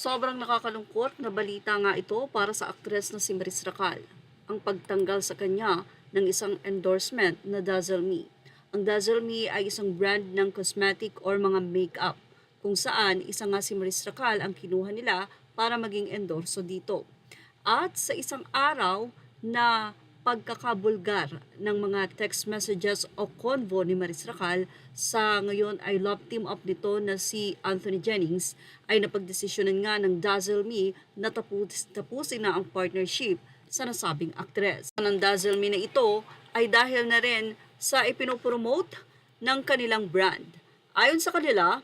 Sobrang nakakalungkot na balita nga ito para sa aktres na si Maris Racal. Ang pagtanggal sa kanya ng isang endorsement na Dazzle Me. Ang Dazzle Me ay isang brand ng cosmetic or mga makeup kung saan isa nga si Maris Racal ang kinuha nila para maging endorso dito. At sa isang araw na pagkakabulgar ng mga text messages o convo ni Maris Racal sa ngayon ay love team up nito na si Anthony Jennings ay napagdesisyonan nga ng Dazzle Me na tapusin na ang partnership sa nasabing aktres. Ang Dazzle Me na ito ay dahil na rin sa ipinopromote ng kanilang brand. Ayon sa kanila,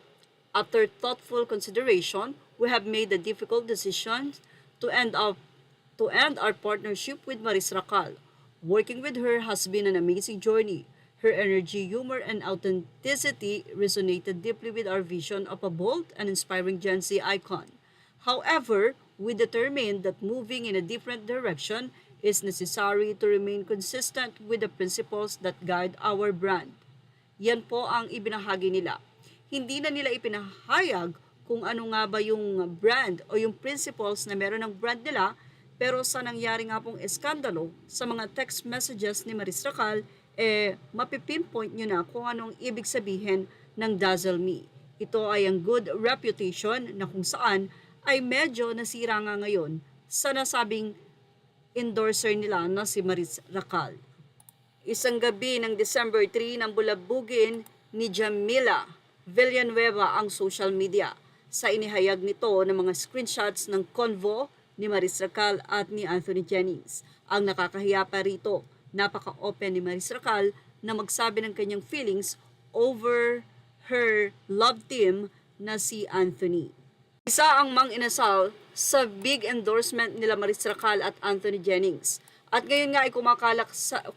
after thoughtful consideration, we have made the difficult decision to end our partnership with Maris Racal. Working with her has been an amazing journey. Her energy, humor, and authenticity resonated deeply with our vision of a bold and inspiring Gen Z icon. However, we determined that moving in a different direction is necessary to remain consistent with the principles that guide our brand. Yan po ang ibinahagi nila. Hindi na nila ipinahayag kung ano nga ba yung brand o yung principles na meron ng brand nila. Pero sa nangyari nga pong eskandalo sa mga text messages ni Maris Racal, mapipinpoint nyo na kung anong ibig sabihin ng Dazzle Me. Ito ay ang good reputation na kung saan ay medyo nasira nga ngayon sa nasabing endorser nila na si Maris Racal. Isang gabi ng December 3 nang bulabugin ni Jamila Villanueva ang social media sa inihayag nito ng mga screenshots ng convo ni Maris Racal at ni Anthony Jennings. Ang nakakahiya pa rito, napaka-open ni Maris Racal na magsabi ng kanyang feelings over her love team na si Anthony. Isa ang mang-inasal sa big endorsement nila Maris Racal at Anthony Jennings. At ngayon nga ay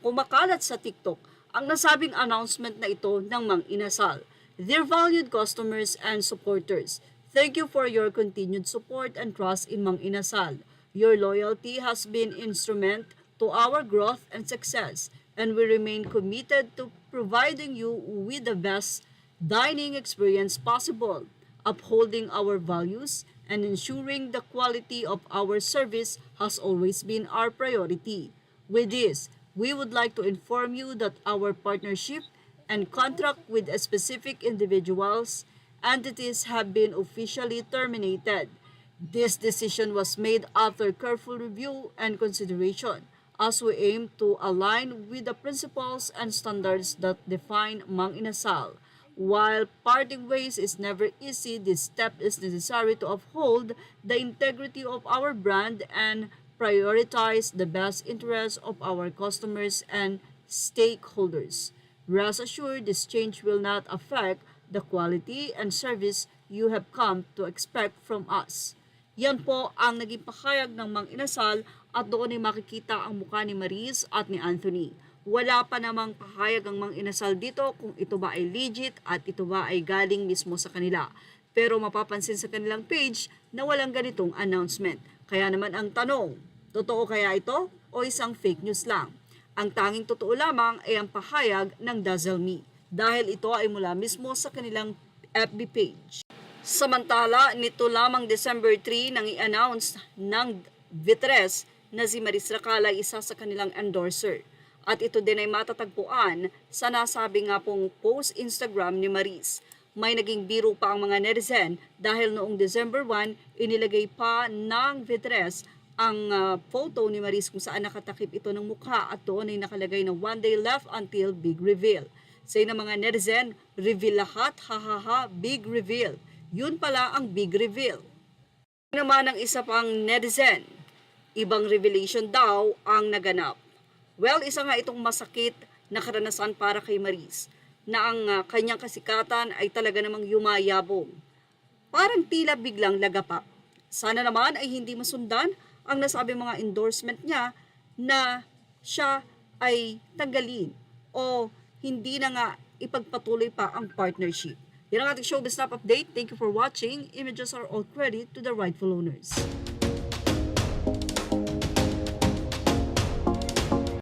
kumakalat sa TikTok ang nasabing announcement na ito ng mang-inasal. Dear valued customers and supporters, thank you for your continued support and trust in Mang Inasal. Your loyalty has been instrumental to our growth and success, and we remain committed to providing you with the best dining experience possible, upholding our values, and ensuring the quality of our service has always been our priority. With this, we would like to inform you that our partnership and contract with specific individuals entities have been officially terminated. This decision was made after careful review and consideration as we aim to align with the principles and standards that define Mang Inasal. While parting ways is never easy, this step is necessary to uphold the integrity of our brand and prioritize the best interests of our customers and stakeholders. Rest assured, this change will not affect the quality and service you have come to expect from us. Yan po ang naging pahayag ng Mang Inasal at doon ay makikita ang mukha ni Maris at ni Anthony. Wala pa namang pahayag ang Mang Inasal dito kung ito ba ay legit at ito ba ay galing mismo sa kanila. Pero mapapansin sa kanilang page na walang ganitong announcement. Kaya naman ang tanong, totoo kaya ito o isang fake news lang? Ang tanging totoo lamang ay ang pahayag ng Dazzle Me dahil ito ay mula mismo sa kanilang FB page. Samantala, nito lamang December 3 nang i-announce ng Vitres na si Maris Racal ay isa sa kanilang endorser. At ito din ay matatagpuan sa nasabi nga pong post Instagram ni Maris. May naging biro pa ang mga netizen dahil noong December 1, inilagay pa ng Vitres ang photo ni Maris kung saan nakatakip ito ng mukha at doon ay nakalagay na one day left until big reveal. Say ng mga netizen, reveal lahat, hahaha, big reveal. Yun pala ang big reveal. Naman ang isa pang netizen, ibang revelation daw ang naganap. Well, isa nga itong masakit na karanasan para kay Maris na ang kanyang kasikatan ay talaga namang yumayabong. Parang tila biglang lagapak. Sana naman ay hindi masundan ang nasabi mga endorsement niya na siya ay tanggalin o hindi na nga ipagpatuloy pa ang partnership. Yan ang ating showbiz snap update. Thank you for watching. Images are all credit to the rightful owners.